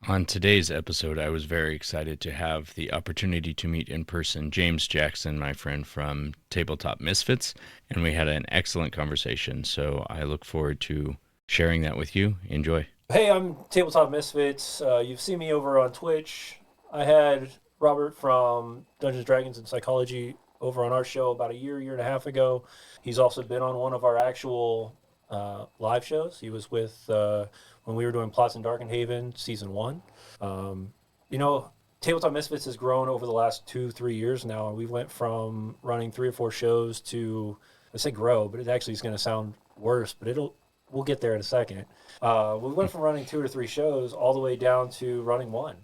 On today's episode, I was very excited to have the opportunity to meet in person James Jackson, my friend from Tabletop Misfits, and we had an excellent conversation. So I look forward to sharing that with you. Enjoy. Hey, I'm Tabletop Misfits. You've seen me over on Twitch. I had Robert from Dungeons, Dragons, and Psychology over on our show about a year and a half ago. He's also been on one of our actual live shows. He was with when we were doing Plots in Darkenhaven season one. Um, you know, Tabletop Misfits has grown over the last 2-3 years now, and we went from running 3 or 4 shows to, I say grow, but it actually is going to sound worse, but we'll get there in a second. We went from running 2 or 3 shows all the way down to running one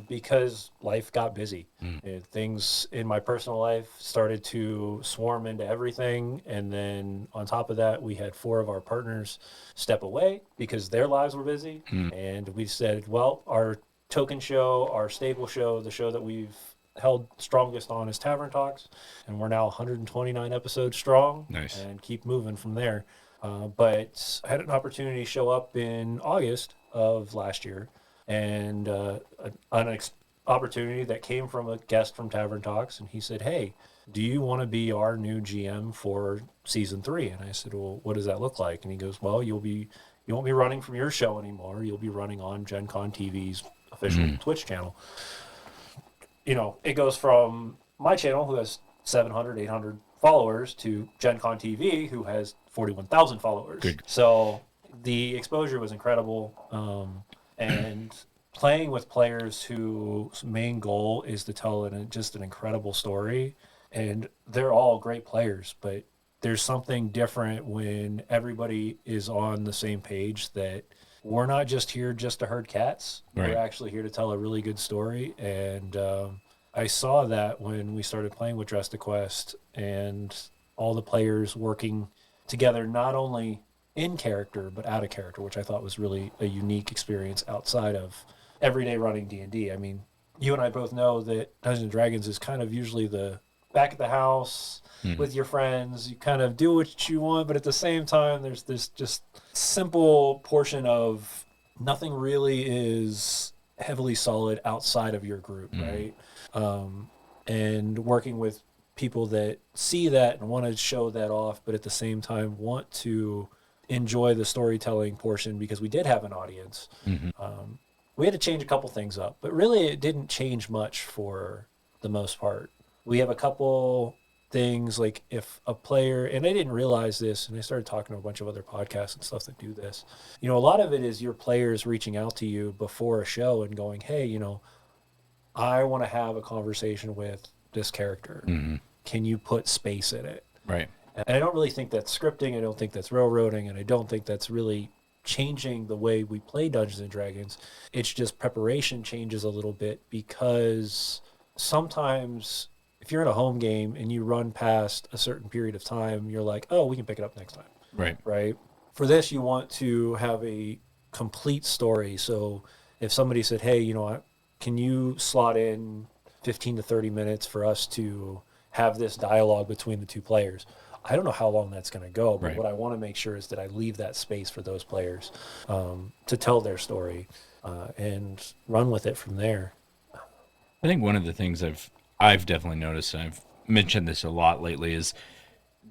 because life got busy. And things in my personal life started to swarm into everything. And then on top of that, we had 4 of our partners step away because their lives were busy. And we said, well, our token show, our staple show, the show that we've held strongest on is Tavern Talks. And we're now 129 episodes strong. Nice. And keep moving from there. But I had an opportunity show up in August of last year, and an opportunity that came from a guest from Tavern Talks, and he said, "Hey, do you want to be our new GM for season 3?" And I said, "Well, what does that look like?" And he goes, "Well, you won't be running from your show anymore. You'll be running on Gen Con TV's official Twitch channel." It goes from my channel, who has 700, 800 followers, to Gen Con TV, who has 41,000 followers. Good. So the exposure was incredible. And playing with players whose main goal is to tell just an incredible story. And they're all great players, but there's something different when everybody is on the same page, that we're not just here just to herd cats. Right. We're actually here to tell a really good story. And I saw that when we started playing with Dress to Quest and all the players working together, not only in character but out of character, which I thought was really a unique experience outside of everyday running D&D. I mean, you and I both know that Dungeons and Dragons is kind of usually the back of the house with your friends. You kind of do what you want, but at the same time, there's this just simple portion of nothing really is heavily solid outside of your group, right? And working with people that see that and want to show that off, but at the same time want to enjoy the storytelling portion, because we did have an audience. We had to change a couple things up, but really it didn't change much for the most part. We have a couple things, like if a player, and I didn't realize this, and I started talking to a bunch of other podcasts and stuff that do this, a lot of it is your players reaching out to you before a show and going, "Hey, I want to have a conversation with this character. Can you put space in it?" Right. And I don't really think that's scripting. I don't think that's railroading. And I don't think that's really changing the way we play Dungeons and Dragons. It's just preparation changes a little bit, because sometimes if you're in a home game and you run past a certain period of time, you're like, "Oh, we can pick it up next time." Right. Right? For this, you want to have a complete story. So if somebody said, "Hey, can you slot in 15 to 30 minutes for us to have this dialogue between the two players?" I don't know how long that's going to go, but what I want to make sure is that I leave that space for those players to tell their story and run with it from there. I think one of the things I've definitely noticed, and I've mentioned this a lot lately, is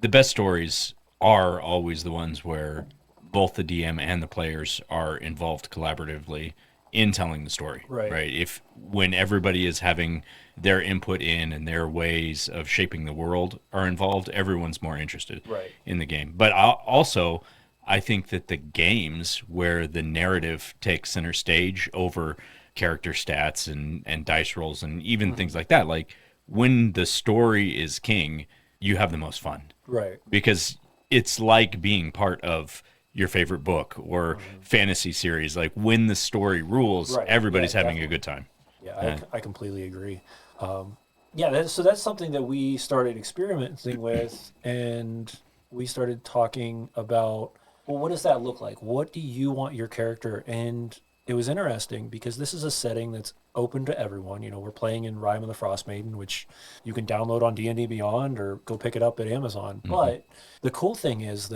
the best stories are always the ones where both the DM and the players are involved collaboratively in telling the story. Right. If when everybody is having their input in and their ways of shaping the world are involved, everyone's more interested in the game. But I think that the games where the narrative takes center stage over character stats and dice rolls and even things like that, like when the story is king, you have the most fun. Right. Because it's like being part of your favorite book or fantasy series. Like when the story rules, everybody's having a good time. Yeah, I completely agree. So that's something that we started experimenting with, and we started talking about, well, what does that look like? What do you want your character? And it was interesting because this is a setting that's open to everyone. We're playing in Rime of the Frost Maiden, which you can download on D&D Beyond or go pick it up at Amazon. But the cool thing is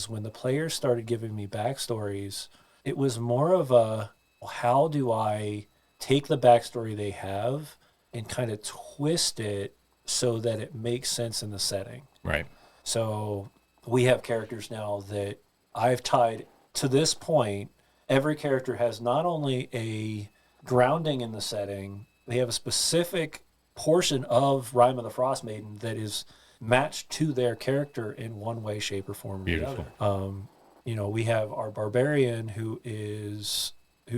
when the players started giving me backstories, it was more of a, how do I take the backstory they have and kind of twist it so that it makes sense in the setting? Right. So we have characters now that I've tied to this point. Every character has not only a grounding in the setting, they have a specific portion of Rime of the Frost Maiden that is matched to their character in one way, shape, or form or Beautiful. the other. We have our barbarian who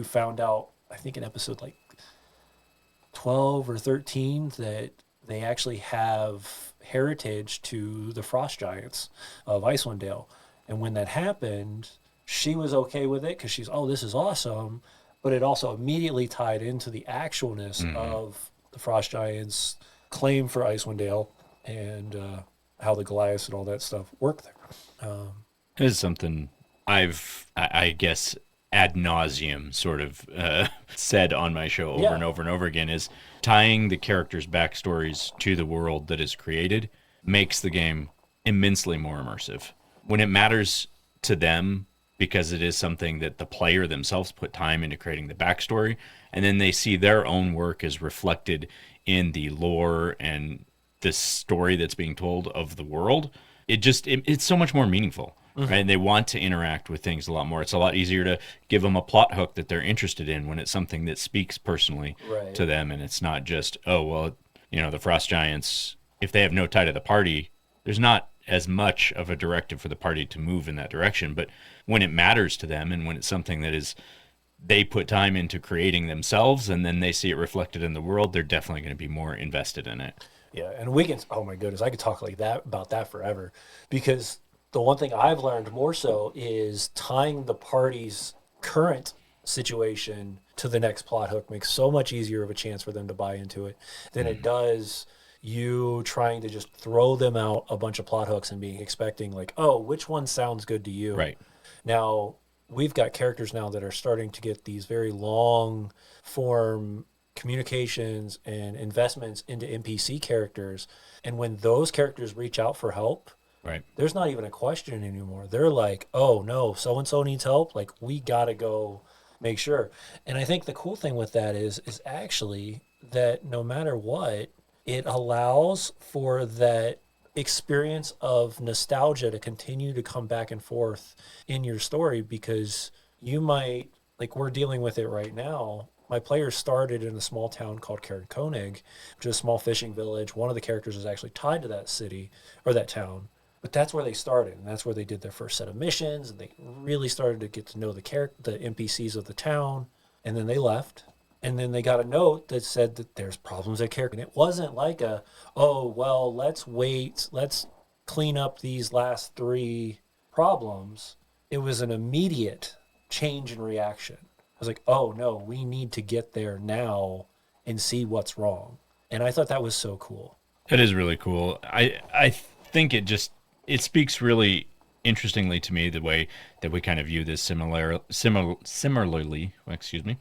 found out, I think in episode like 12 or 13, that they actually have heritage to the frost giants of Icewind Dale. And when that happened, she was okay with it because she's, oh, this is awesome. But it also immediately tied into the actualness of the frost giants' claim for Icewind Dale and how the Goliaths and all that stuff work there. It is something I guess, ad nauseum sort of said on my show over and over and over again, is tying the characters' backstories to the world that is created makes the game immensely more immersive. When it matters to them, because it is something that the player themselves put time into creating the backstory, and then they see their own work as reflected in the lore and the story that's being told of the world, it's so much more meaningful. Right? And they want to interact with things a lot more. It's a lot easier to give them a plot hook that they're interested in when it's something that speaks personally to them, and it's not just, oh, well, the Frost Giants, if they have no tie to the party, there's not as much of a directive for the party to move in that direction. But when it matters to them, and when it's something that is they put time into creating themselves, and then they see it reflected in the world, they're definitely going to be more invested in it. Yeah, and we can, oh my goodness, I could talk like that about that forever, because the one thing I've learned more so is tying the party's current situation to the next plot hook makes so much easier of a chance for them to buy into it than it does you trying to just throw them out a bunch of plot hooks and being expecting like, oh, which one sounds good to you? Right. Now, we've got characters now that are starting to get these very long form communications and investments into NPC characters. And when those characters reach out for help, right, there's not even a question anymore. They're like, oh no, so-and-so needs help. Like, we got to go make sure. And I think the cool thing with that is actually that no matter what, it allows for that experience of nostalgia to continue to come back and forth in your story, because you might, like we're dealing with it right now. My players started in a small town called Koenig, which is a small fishing village. One of the characters is actually tied to that city or that town. But that's where they started, and that's where they did their first set of missions, and they really started to get to know the NPCs of the town, and then they left. And then they got a note that said that there's problems at character. And it wasn't like oh, well, let's wait, let's clean up these last 3 problems. It was an immediate change in reaction. I was like, oh, no, we need to get there now and see what's wrong. And I thought that was so cool. That is really cool. I think it speaks really interestingly to me the way that we kind of view this similarly, excuse me,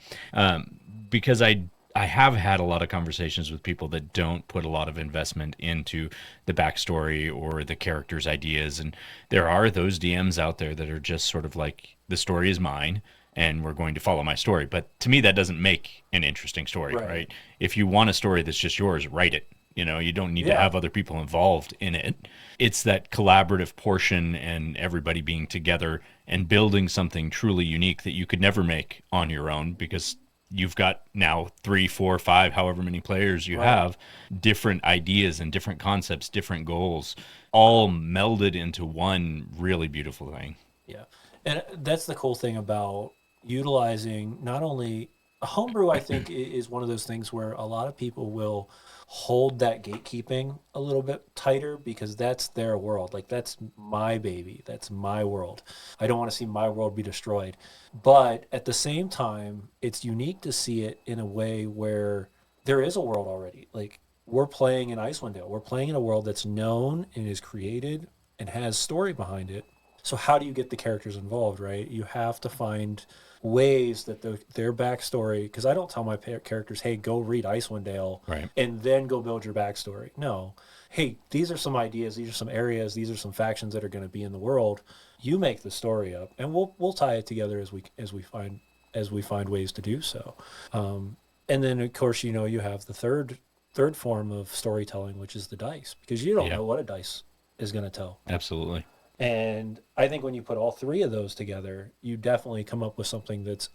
because I have had a lot of conversations with people that don't put a lot of investment into the backstory or the characters' ideas, and there are those DMs out there that are just sort of like, the story is mine and we're going to follow my story. But to me, that doesn't make an interesting story, right? If you want a story that's just yours, write it. You don't need to have other people involved in it. It's that collaborative portion and everybody being together and building something truly unique that you could never make on your own, because you've got now 3, 4, 5, however many players you have, different ideas and different concepts, different goals, all melded into one really beautiful thing. Yeah. And that's the cool thing about utilizing not only a homebrew. I think is one of those things where a lot of people will hold that gatekeeping a little bit tighter, because that's their world. Like, that's my baby. That's my world. I don't want to see my world be destroyed. But at the same time, it's unique to see it in a way where there is a world already. Like, we're playing in Icewind Dale. We're playing in a world that's known and is created and has story behind it. So how do you get the characters involved, right? You have to find ways that their backstory, because I don't tell my characters, hey, go read Icewind Dale and then go build your backstory. No. Hey, these are some ideas, these are some areas, these are some factions that are going to be in the world. You make the story up, and we'll tie it together as we find as we find ways to do so. And then, of course, you have the third form of storytelling, which is the dice, because you don't know what a dice is going to tell. Absolutely. And I think when you put all three of those together, you definitely come up with something that's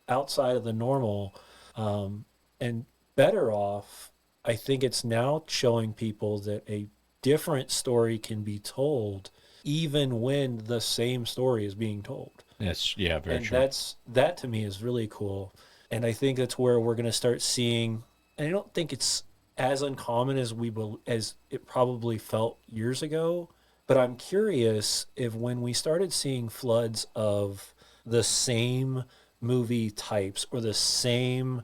outside of the normal, and better off. I think it's now showing people that a different story can be told even when the same story is being told. Yes, yeah, very true. And that to me is really cool. And I think that's where we're going to start seeing, and I don't think it's as uncommon as as it probably felt years ago, but I'm curious if when we started seeing floods of the same movie types or the same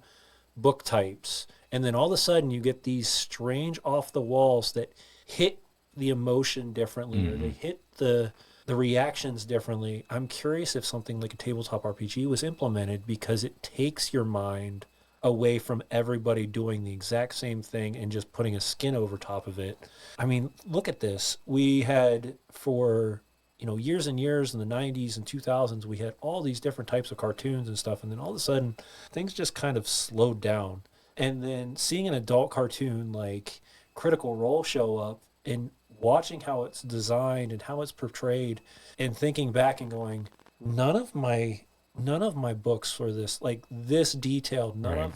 book types, and then all of a sudden you get these strange off the walls that hit the emotion differently, or they hit the reactions differently. I'm curious if something like a tabletop RPG was implemented because it takes your mind away from everybody doing the exact same thing and just putting a skin over top of it. I mean, look at this. We had for years and years in the 90s and 2000s, we had all these different types of cartoons and stuff, and then all of a sudden things just kind of slowed down. And then seeing an adult cartoon like Critical Role show up and watching how it's designed and how it's portrayed, and thinking back and going, none of my books were this detailed. None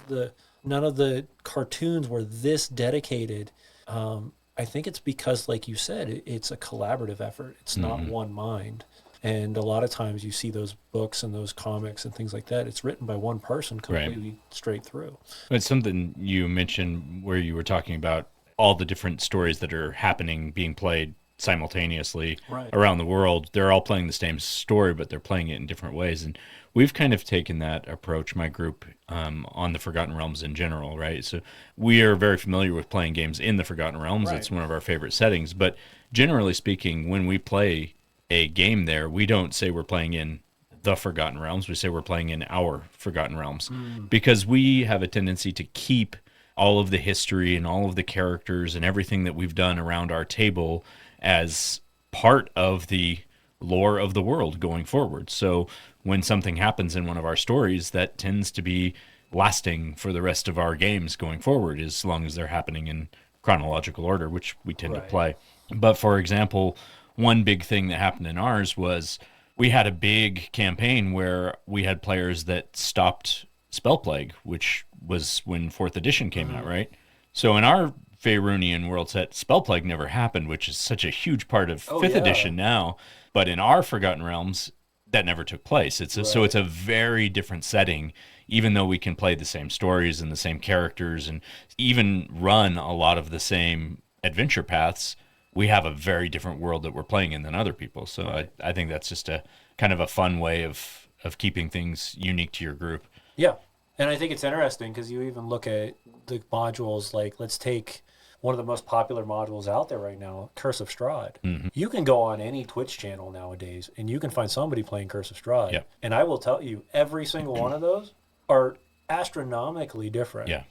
of the cartoons were this dedicated. I think it's because, like you said, it's a collaborative effort. It's not one mind. And a lot of times you see those books and those comics and things like that, it's written by one person completely straight through. It's something you mentioned where you were talking about all the different stories that are happening, being played simultaneously around the world. They're all playing the same story, but they're playing it in different ways. And we've kind of taken that approach, my group, on the Forgotten Realms in general, right? So we are very familiar with playing games in the Forgotten Realms. It's one of our favorite settings. But generally speaking, when we play a game there, we don't say we're playing in the Forgotten Realms. We say we're playing in our Forgotten Realms, because we have a tendency to keep all of the history and all of the characters and everything that we've done around our table as part of the lore of the world going forward. So when something happens in one of our stories, that tends to be lasting for the rest of our games going forward, as long as they're happening in chronological order, which we tend to play. But for example, one big thing that happened in ours was we had a big campaign where we had players that stopped Spell Plague, which was when 4th edition came out, right? So in our Faerunian world set, Spell Plague never happened, which is such a huge part of 5th edition now. But in our Forgotten Realms, that never took place. So it's a very different setting, even though we can play the same stories and the same characters and even run a lot of the same adventure paths. We have a very different world that we're playing in than other people. So I think that's just a kind of a fun way of keeping things unique to your group. Yeah. And I think it's interesting because you even look at the modules, like let's take one of the most popular modules out there right now, Curse of Strahd. You can go on any Twitch channel nowadays and you can find somebody playing Curse of Strahd. Yep. And I will tell you, every single one of those are astronomically different. Yeah.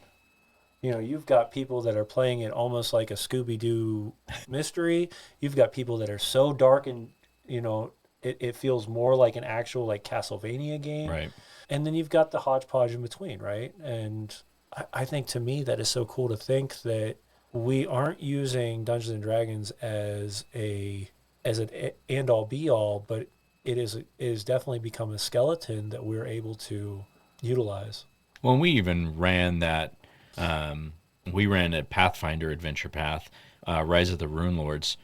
You've got people that are playing it almost like a Scooby-Doo mystery. You've got people that are so dark and, it feels more like an actual like Castlevania game. Right. And then you've got the hodgepodge in between, right? And I think to me that is so cool to think that we aren't using Dungeons and Dragons as an end all be all, but it is definitely become a skeleton that we're able to utilize. Well, we even ran that. We ran a Pathfinder adventure path, Rise of the Rune Lords.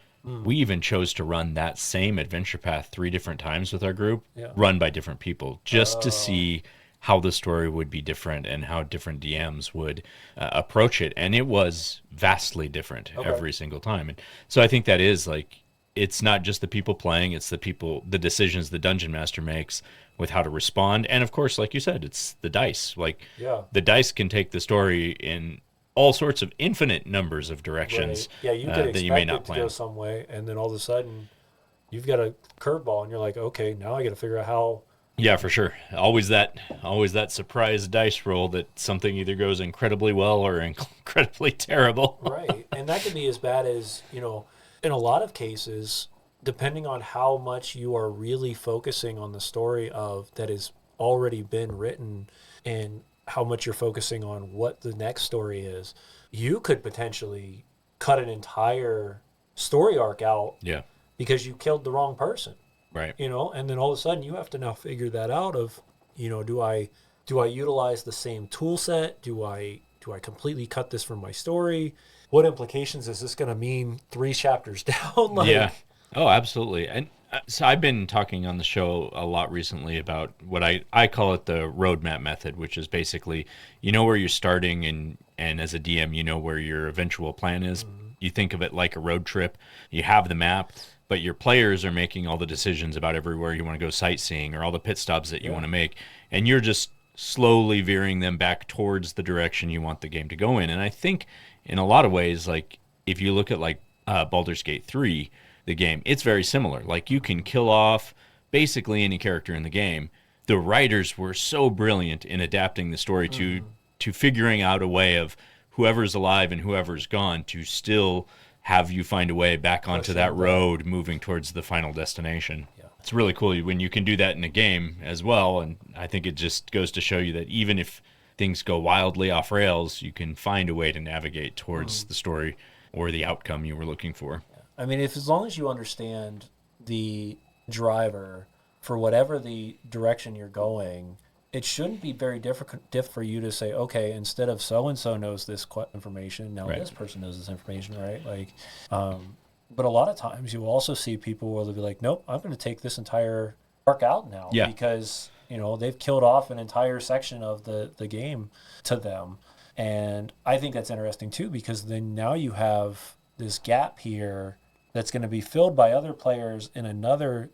We even chose to run that same adventure path 3 different times with our group, run by different people, just to see how the story would be different and how different DMs would approach it. And it was vastly different every single time. And so I think that is like, it's not just the people playing, it's the decisions the dungeon master makes with how to respond. And of course, like you said, it's the dice. Like the dice can take the story in all sorts of infinite numbers of directions you could that you may not expect it plan. to go some way, and then all of a sudden you've got a curveball and you're like, okay, now I got to figure out how. Yeah, for sure. Always that surprise dice roll that something either goes incredibly well or incredibly terrible. Right. And that can be as bad as, in a lot of cases, depending on how much you are really focusing on the story of that is already been written and how much you're focusing on what the next story is, you could potentially cut an entire story arc out because you killed the wrong person. Right. And then all of a sudden you have to now figure that out of, do I utilize the same tool set? Do I completely cut this from my story? What implications is this going to mean 3 chapters down? Yeah. Oh, absolutely. And so I've been talking on the show a lot recently about what I call it the roadmap method, which is basically, where you're starting and as a DM, where your eventual plan is. Mm-hmm. You think of it like a road trip. You have the map, but your players are making all the decisions about everywhere you want to go sightseeing or all the pit stops that you want to make. And you're just slowly veering them back towards the direction you want the game to go in. And I think in a lot of ways, like if you look at like Baldur's Gate 3, the game, it's very similar. Like you can kill off basically any character in the game. The writers were so brilliant in adapting the story to figuring out a way of whoever's alive and whoever's gone to still have you find a way back onto that road moving towards the final destination. Yeah. It's really cool when you can do that in a game as well, and I think it just goes to show you that even if things go wildly off rails, you can find a way to navigate towards the story or the outcome you were looking for. I mean, as long as you understand the driver for whatever the direction you're going, it shouldn't be very difficult for you to say, okay, instead of so-and-so knows this information, now this person knows this information, right? Like, but a lot of times you will also see people where they'll be like, nope, I'm going to take this entire arc out now because, they've killed off an entire section of the game to them. And I think that's interesting too, because then now you have this gap here that's going to be filled by other players in another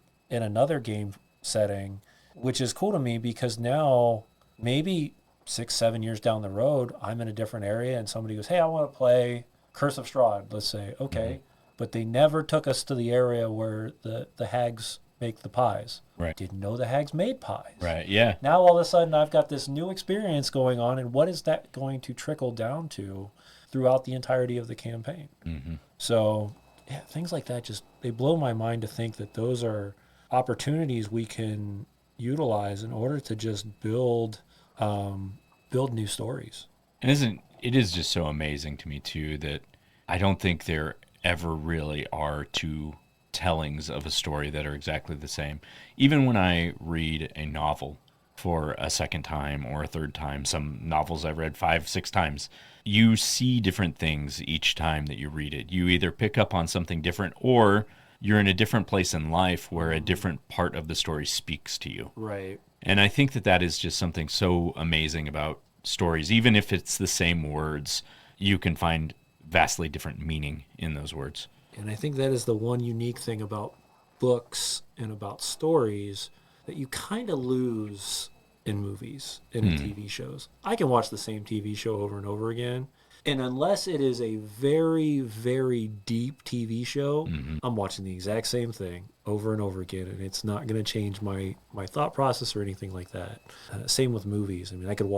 game setting, which is cool to me because now maybe 6-7 years down the road, I'm in a different area and somebody goes, hey, I want to play Curse of Strahd. Let's say, okay, but they never took us to the area where the hags make the pies. Right. Didn't know the hags made pies. Right, yeah. Now all of a sudden I've got this new experience going on, and what is that going to trickle down to throughout the entirety of the campaign? Mm-hmm. So yeah, things like that they blow my mind to think that those are opportunities we can utilize in order to just build new stories. And it is just so amazing to me too that I don't think there ever really are two tellings of a story that are exactly the same. Even when I read a novel for a second time or a third time, some novels I've read 5-6 times, you see different things each time that you read it. You either pick up on something different or you're in a different place in life where a different part of the story speaks to you. Right. And I think that is just something so amazing about stories. Even if it's the same words, you can find vastly different meaning in those words. And I think that is the one unique thing about books and about stories that you kind of lose in movies and in TV shows. I can watch the same TV show over and over again, and unless it is a very, very deep TV show, I'm watching the exact same thing over and over again, and it's not going to change my thought process or anything like that. Same with movies. I mean, I could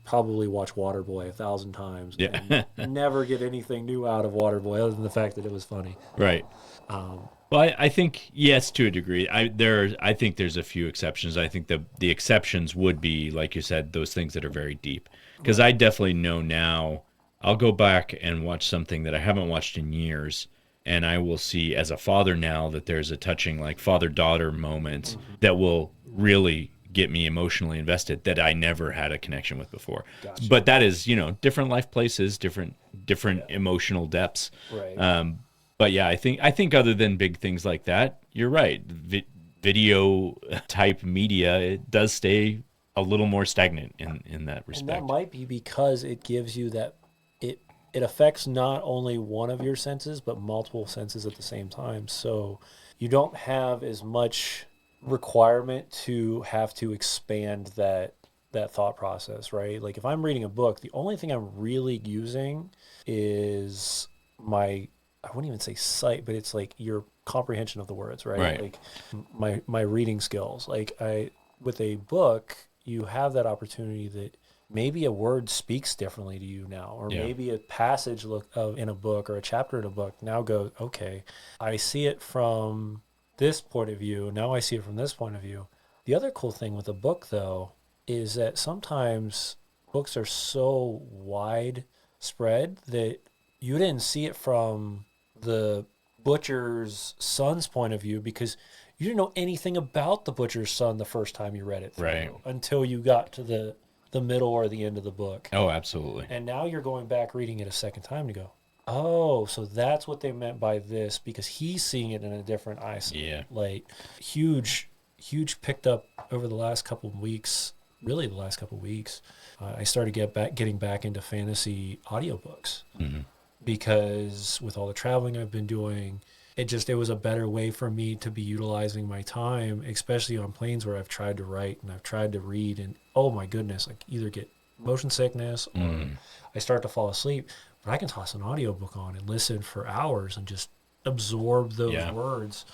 probably watch Waterboy 1,000 times and never get anything new out of Waterboy other than the fact that it was funny. Right. Well, I think, yes, to a degree. I think there's a few exceptions. I think the exceptions would be, like you said, those things that are very deep. Because I definitely know now, I'll go back and watch something that I haven't watched in years, and I will see as a father now that there's a touching, like, father-daughter moment that will really get me emotionally invested that I never had a connection with before. Gotcha. But that is, different life places, different emotional depths. Right. But yeah, I think other than big things like that, you're right. Video type media, it does stay a little more stagnant in that respect. And that might be because it gives you that it affects not only one of your senses but multiple senses at the same time. So you don't have as much requirement to have to expand that thought process, right? Like if I'm reading a book, the only thing I'm really using is I wouldn't even say sight, but it's like your comprehension of the words, right? Like my reading skills. Like with a book, you have that opportunity that maybe a word speaks differently to you now, or maybe a passage in a book or a chapter in a book now goes, okay, I see it from this point of view. Now I see it from this point of view. The other cool thing with a book, though, is that sometimes books are so widespread that you didn't see it from the butcher's son's point of view because you didn't know anything about the butcher's son the first time you read it through, Right. until you got to the middle or the end of the book. Oh, absolutely. And now you're going back reading it a second time to go, oh, so that's what they meant by this, because he's seeing it in a different eyesight. Yeah. Like, huge picked up over the last couple of weeks, really the last couple of weeks. I started getting back into fantasy audiobooks because with all the traveling I've been doing, it was a better way for me to be utilizing my time, especially on planes where I've tried to write and I've tried to read, and oh my goodness, I either get motion sickness or I start to fall asleep. But I can toss an audiobook on and listen for hours and just absorb those words.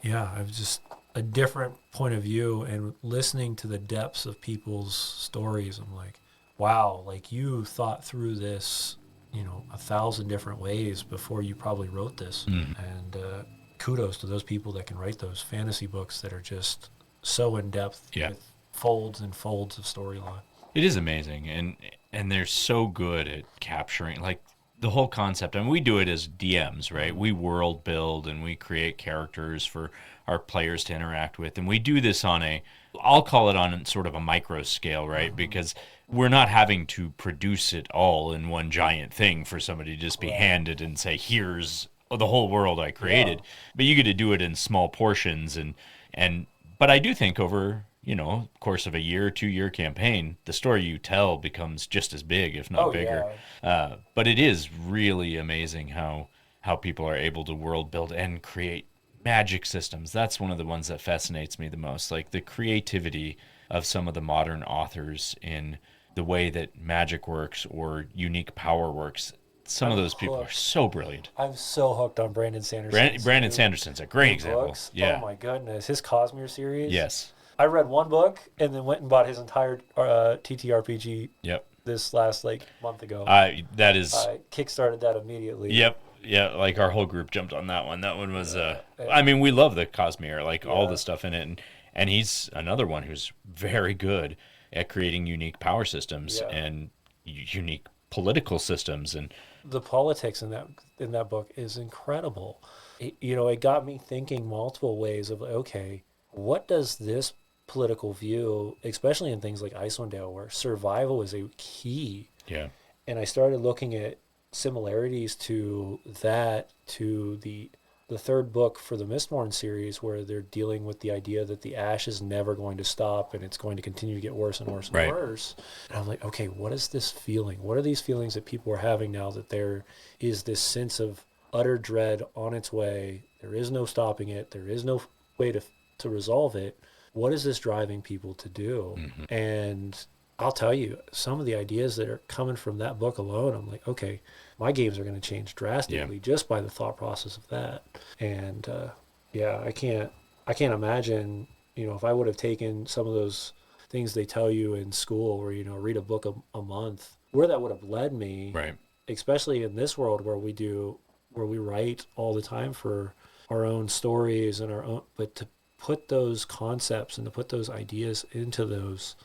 I've just a different point of view, and listening to the depths of people's stories, I'm like, wow, like you thought through this 1,000 different ways before you probably wrote this. And kudos to those people that can write those fantasy books that are just so in depth with folds and folds of storyline. It is amazing, and they're so good at capturing like the whole concept. I mean, we do it as DMs, right? We world build and we create characters for our players to interact with, and we do this I'll call it on sort of a micro scale, right? Because we're not having to produce it all in one giant thing for somebody to just be handed and say, here's the whole world I created. But you get to do it in small portions, but I do think over course of a year, 2-year campaign, the story you tell becomes just as big, if not bigger. But it is really amazing how people are able to world build and create magic systems. That's one of the ones that fascinates me the most, like the creativity of some of the modern authors in the way that magic works or unique power works. Some of those people are so brilliant. I'm so hooked on Brandon Sanderson. Brandon Sanderson's a great example. Books. Yeah. Oh my goodness, his Cosmere series. Yes. I read one book and then went and bought his entire TTRPG. Yep. This last month ago. That is. I kickstarted that immediately. Yep. Yeah, like our whole group jumped on that one. That one was. I mean, we love the Cosmere, like all the stuff in it, and he's another one who's very good at creating unique power systems and unique political systems, and the politics in that book is incredible. It got me thinking multiple ways of okay, what does this political view, especially in things like Icewind Dale, where survival is a key. Yeah. And I started looking at similarities to the third book for the Mistborn series, where they're dealing with the idea that the ash is never going to stop and it's going to continue to get worse and worse and worse. And I'm like, okay, what is this feeling? What are these feelings that people are having now that there is this sense of utter dread on its way? There is no stopping it. There is no way to resolve it. What is this driving people to do? And I'll tell you, some of the ideas that are coming from that book alone, I'm like, okay, my games are going to change drastically just by the thought process of that. And I can't imagine, if I would have taken some of those things they tell you in school, where read a book a month, where that would have led me. Right. Especially in this world where we write all the time for our own stories and our own, but to put those concepts and to put those ideas into those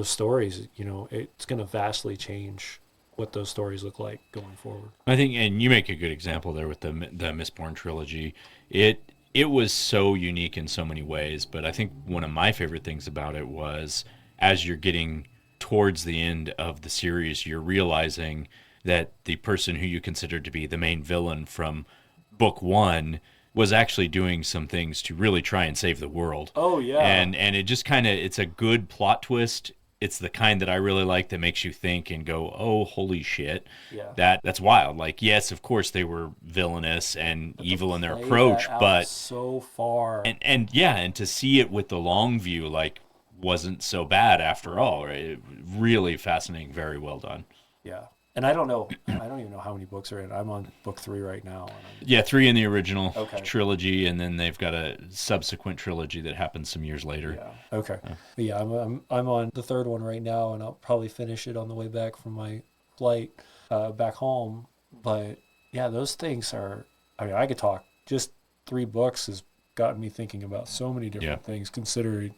stories, it's going to vastly change what those stories look like going forward. I think, and you make a good example there with the Mistborn trilogy. It was so unique in so many ways, but I think one of my favorite things about it was, as you're getting towards the end of the series, you're realizing that the person who you considered to be the main villain from book one was actually doing some things to really try and save the world. Oh yeah. And it just it's a good plot twist. It's the kind that I really like, that makes you think and go, oh, holy shit. Yeah. That's wild. Like, yes, of course they were villainous and evil in their approach, but so far. And to see it with the long view, like, wasn't so bad after all. Right? Really fascinating, very well done. Yeah. And I don't even know how many books are in. I'm on book 3 right now. 3 in the original trilogy, and then they've got a subsequent trilogy that happens some years later. Yeah. Okay. But yeah, I'm on the third one right now, and I'll probably finish it on the way back from my flight back home. But yeah, those things are. I mean, I could talk. Just 3 books is gotten me thinking about so many different things, considering,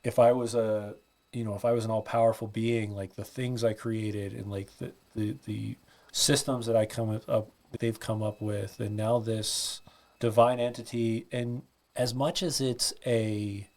if I was if I was an all-powerful being, like the things I created and like the systems that they've come up with, and now this divine entity, and as much as it's a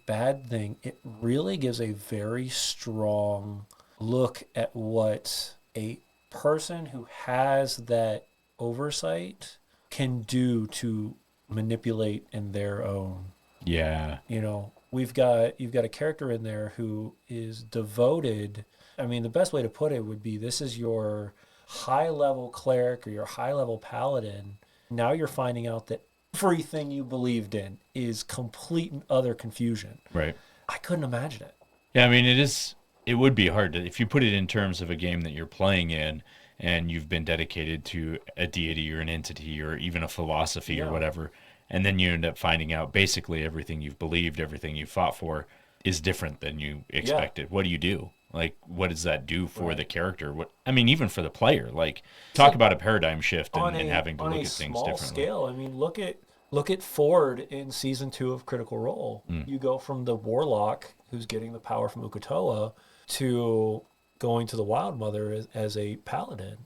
bad thing, it really gives a very strong look at what a person who has that oversight can do to manipulate in their own. Yeah. You've got a character in there who is devoted. I mean, the best way to put it would be, this is your high-level cleric or your high-level paladin. Now you're finding out that everything you believed in is complete and utter confusion. Right. I couldn't imagine it. Yeah, I mean, it would be hard to, if you put it in terms of a game that you're playing in and you've been dedicated to a deity or an entity or even a philosophy or whatever, and then you end up finding out basically everything you've believed, everything you fought for is different than you expected. What do you do? Like, what does that do for the character? Even for the player, like, talk about a paradigm shift and having to look at things differently. On a small scale, I mean, look at Ford in season 2 of Critical Role. You go from the warlock who's getting the power from Uk'otoa to going to the Wild Mother as a paladin.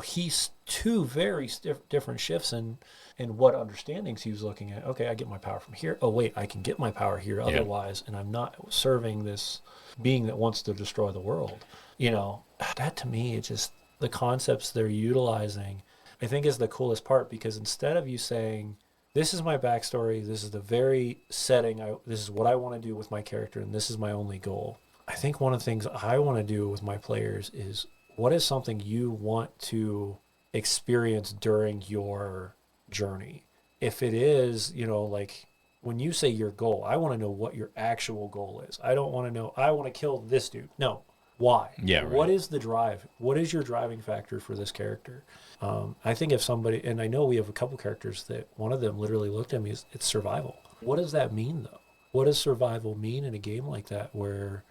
He's two very different shifts in what understandings he was looking at. Okay, I get my power from here. Oh, wait, I can get my power here otherwise, and I'm not serving this being that wants to destroy the world. That to me, it's just the concepts they're utilizing, I think, is the coolest part, because instead of you saying, this is my backstory, this is the very setting, this is what I want to do with my character, and this is my only goal. I think one of the things I want to do with my players is, what is something you want to experience during your journey? If it is, like when you say your goal, I want to know what your actual goal is. I don't want to know, I want to kill this dude. No. Why? Yeah, right. What is the drive? What is your driving factor for this character? I think if somebody, and I know we have a couple characters that one of them literally looked at me as, it's survival. What does that mean, though? What does survival mean in a game like that where,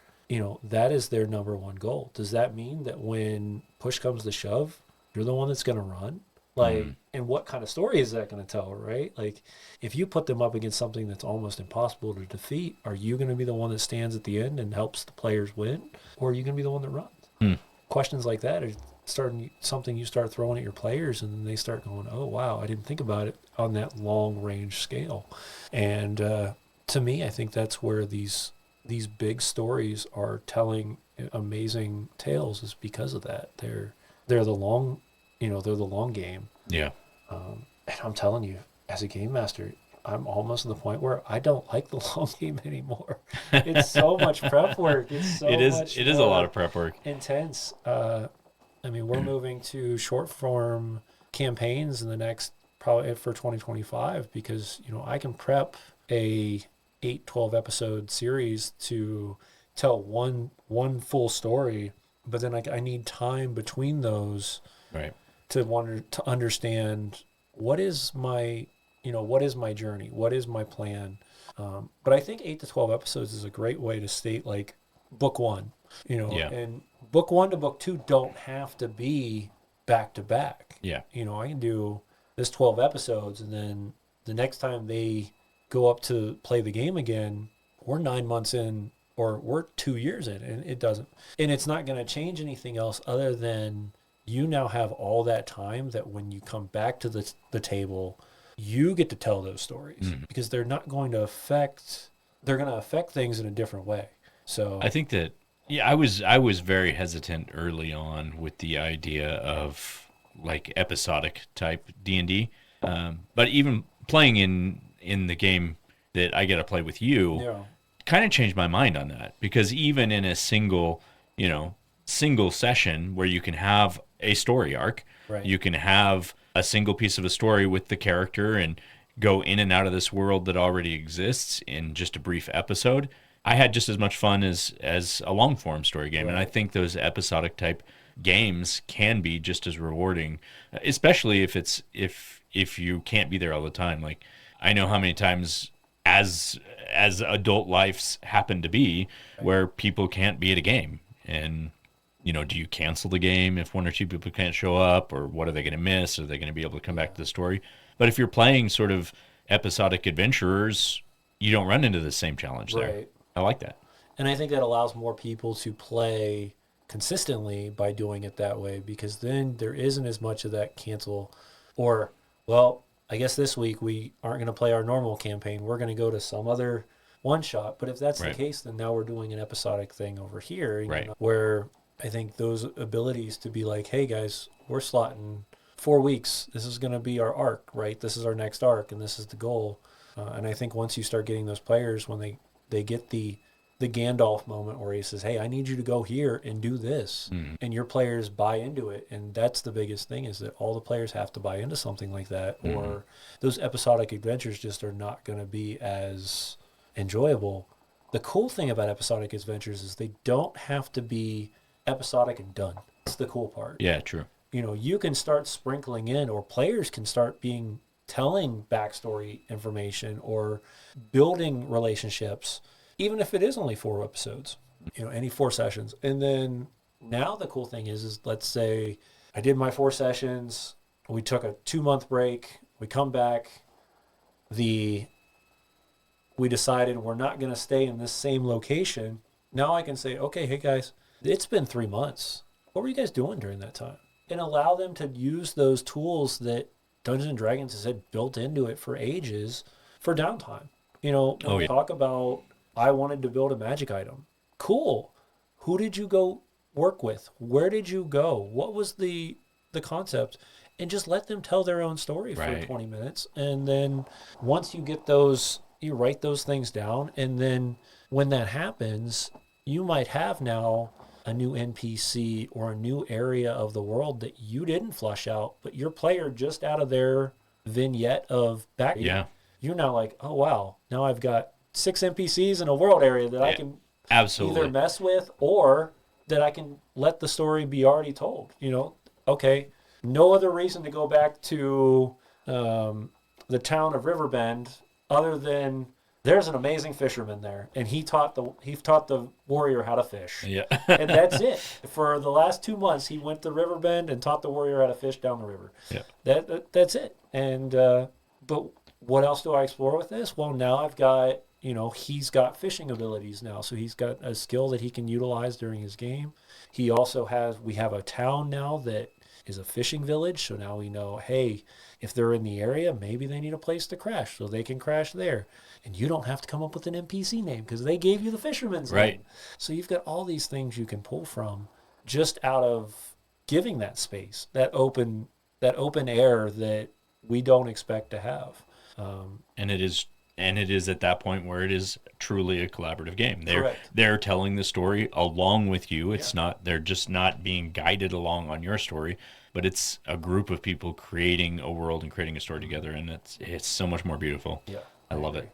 that is their number one goal? Does that mean that when push comes to shove, you're the one that's going to run? Like, and what kind of story is that going to tell, right? Like, if you put them up against something that's almost impossible to defeat, are you going to be the one that stands at the end and helps the players win? Or are you going to be the one that runs? Questions like that are something you start throwing at your players, and then they start going, oh, wow, I didn't think about it on that long-range scale. And to me, I think that's where these big stories are telling amazing tales, is because of that. They're the long... they're the long game. Yeah. And I'm telling you, as a game master, I'm almost to the point where I don't like the long game anymore. It's so much prep work. It is a lot of prep work. Intense. We're moving to short form campaigns in the next, probably for 2025, because, I can prep a 12 episode series to tell one full story, but then I need time between those. Right. To understand what is my journey, what is my plan. But I think 8 to 12 episodes is a great way to state, like, book 1, and book 1 to book 2 don't have to be back to back. Yeah. I can do this 12 episodes, and then the next time they go up to play the game again, we're 9 months in, or we're 2 years in, and it's not going to change anything else other than you now have all that time that when you come back to the table, you get to tell those stories, because they're not going to affect things in a different way. So I think that, I was very hesitant early on with the idea of like episodic type D&D. But even playing in the game that I get to play with you kind of changed my mind on that, because even in a single session where you can have a story arc, right. You can have a single piece of a story with the character and go in and out of this world that already exists in just a brief episode. I had just as much fun as a long form story game. Right. And I think those episodic type games can be just as rewarding, especially if you can't be there all the time. Like, I know how many times as adult lives happen to be, right, where people can't be at a game, and do you cancel the game if one or two people can't show up, or what are they going to miss? Are they going to be able to come back to the story? But if you're playing sort of episodic adventurers, you don't run into the same challenge there. Right. I like that. And I think that allows more people to play consistently by doing it that way, because then there isn't as much of that cancel or, well, I guess this week we aren't going to play our normal campaign. We're going to go to some other one shot. But if that's Right. the case, then now we're doing an episodic thing over here, Right. where I think those abilities to be like, hey guys, we're slotting 4 weeks. This is going to be our arc, right? This is our next arc, and this is the goal. And I think once you start getting those players, when they get the Gandalf moment where he says, hey, I need you to go here and do this. And your players buy into it. And that's the biggest thing, is that all the players have to buy into something like that, or those episodic adventures just are not going to be as enjoyable. The cool thing about episodic adventures is they don't have to be episodic and done. That's the cool part. Yeah, true. You can start sprinkling in, or players can start telling backstory information or building relationships, even if it is only 4 episodes, any 4 sessions. And then now the cool thing is let's say I did my 4 sessions, we took a 2-month break, we come back, we decided we're not going to stay in this same location. Now I can say, okay, hey guys, it's been 3 months. What were you guys doing during that time? And allow them to use those tools that Dungeons and Dragons has had built into it for ages for downtime. When we talk about, I wanted to build a magic item. Cool. Who did you go work with? Where did you go? What was the concept? And just let them tell their own story for 20 minutes. And then once you get those, you write those things down. And then when that happens, you might have now a new NPC or a new area of the world that you didn't flush out, but your player, just out of their vignette of back, you're now like, oh wow, now I've got 6 NPCs in a world area that I can either mess with, or that I can let the story be already told. Okay, no other reason to go back to the town of Riverbend other than there's an amazing fisherman there, and he taught the warrior how to fish. Yeah. And that's it. For the last 2 months, he went to Riverbend and taught the warrior how to fish down the river. Yeah. That's it. And but what else do I explore with this? Well, now I've got, he's got fishing abilities now, so he's got a skill that he can utilize during his game. We have a town now that is a fishing village, so now we know, hey, if they're in the area, maybe they need a place to crash, so they can crash there. And you don't have to come up with an NPC name because they gave you the fisherman's name. So you've got all these things you can pull from just out of giving that space, that open air that we don't expect to have. And it is at that point where it is truly a collaborative game. Correct. They're telling the story along with you. It's not, they're just not being guided along on your story, but it's a group of people creating a world and creating a story together, and it's so much more beautiful. Yeah, I love it.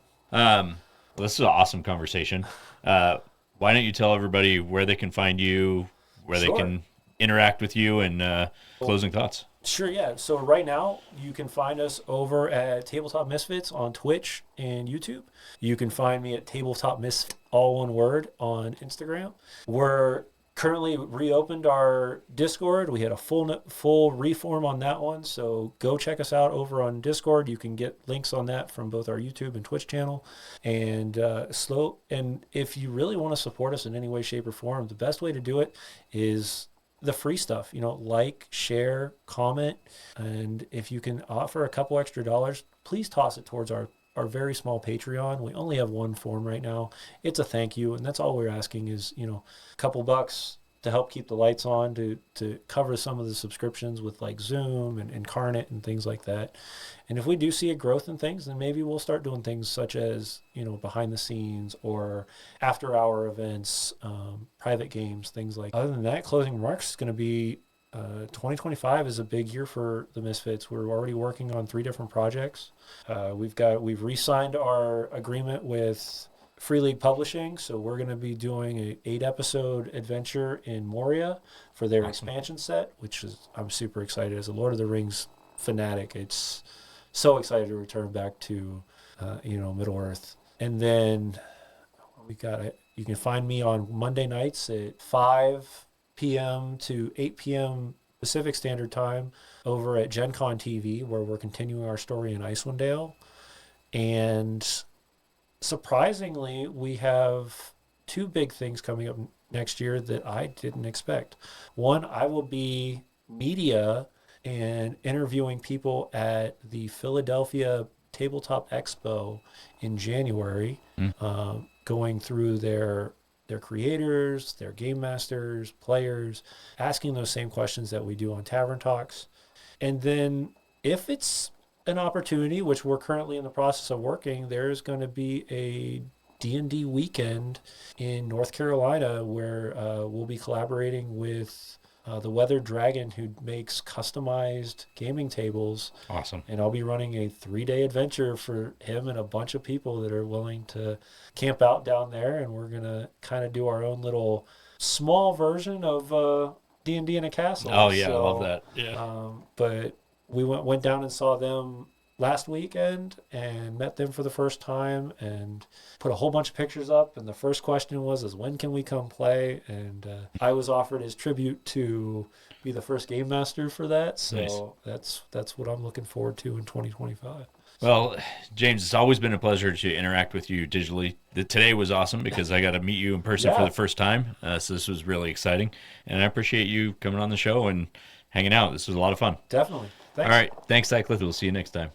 This is an awesome conversation. Why don't you tell everybody where they can find you, where they can interact with you, and closing thoughts? Sure, yeah. So right now, you can find us over at Tabletop Misfits on Twitch and YouTube. You can find me at Tabletop Misfits, all one word, on Instagram. We're currently reopened our Discord. We had a full reform on that one, so go check us out over on Discord. You can get links on that from both our YouTube and Twitch channel. And if you really want to support us in any way, shape, or form, the best way to do it is the free stuff, like, share, comment, and if you can offer a couple extra dollars, please toss it towards our very small Patreon. We only have one form right now. It's a thank you, and that's all we're asking is, a couple bucks to help keep the lights on, to cover some of the subscriptions with like Zoom and Incarnate and things like that. And if we do see a growth in things, then maybe we'll start doing things such as, behind the scenes or after hour events, private games, things like that. Other than that, closing remarks is going to be 2025 is a big year for the Misfits. We're already working on 3 different projects. We've re-signed our agreement with Free League Publishing, so we're going to be doing an 8-episode adventure in Moria for their expansion set, which is, I'm super excited. As a Lord of the Rings fanatic, it's so excited to return back to Middle Earth. And then you can find me on Monday nights at 5 p.m. to 8 p.m. Pacific Standard Time over at Gen Con TV, where we're continuing our story in Icewind Dale. And surprisingly, we have two big things coming up next year that I didn't expect. One, I will be media and interviewing people at the Philadelphia Tabletop Expo in January, going through their creators, their game masters, players, asking those same questions that we do on Tavern Talks. And then if it's an opportunity, which we're currently in the process of working, there's going to be a D&D weekend in North Carolina where we'll be collaborating with the Weathered Dragon, who makes customized gaming tables. Awesome. And I'll be running a 3-day adventure for him and a bunch of people that are willing to camp out down there. And we're going to kind of do our own little small version of D&D in a castle. Oh, yeah, I love that. Yeah. But we went down and saw them last weekend and met them for the first time and put a whole bunch of pictures up. And the first question was, when can we come play? And I was offered as tribute to be the first game master for that. So nice. That's what I'm looking forward to in 2025. Well, James, it's always been a pleasure to interact with you digitally. Today was awesome because I got to meet you in person for the first time. So this was really exciting. And I appreciate you coming on the show and hanging out. This was a lot of fun. Definitely. Thanks. All right. Thanks, Cyclith. We'll see you next time.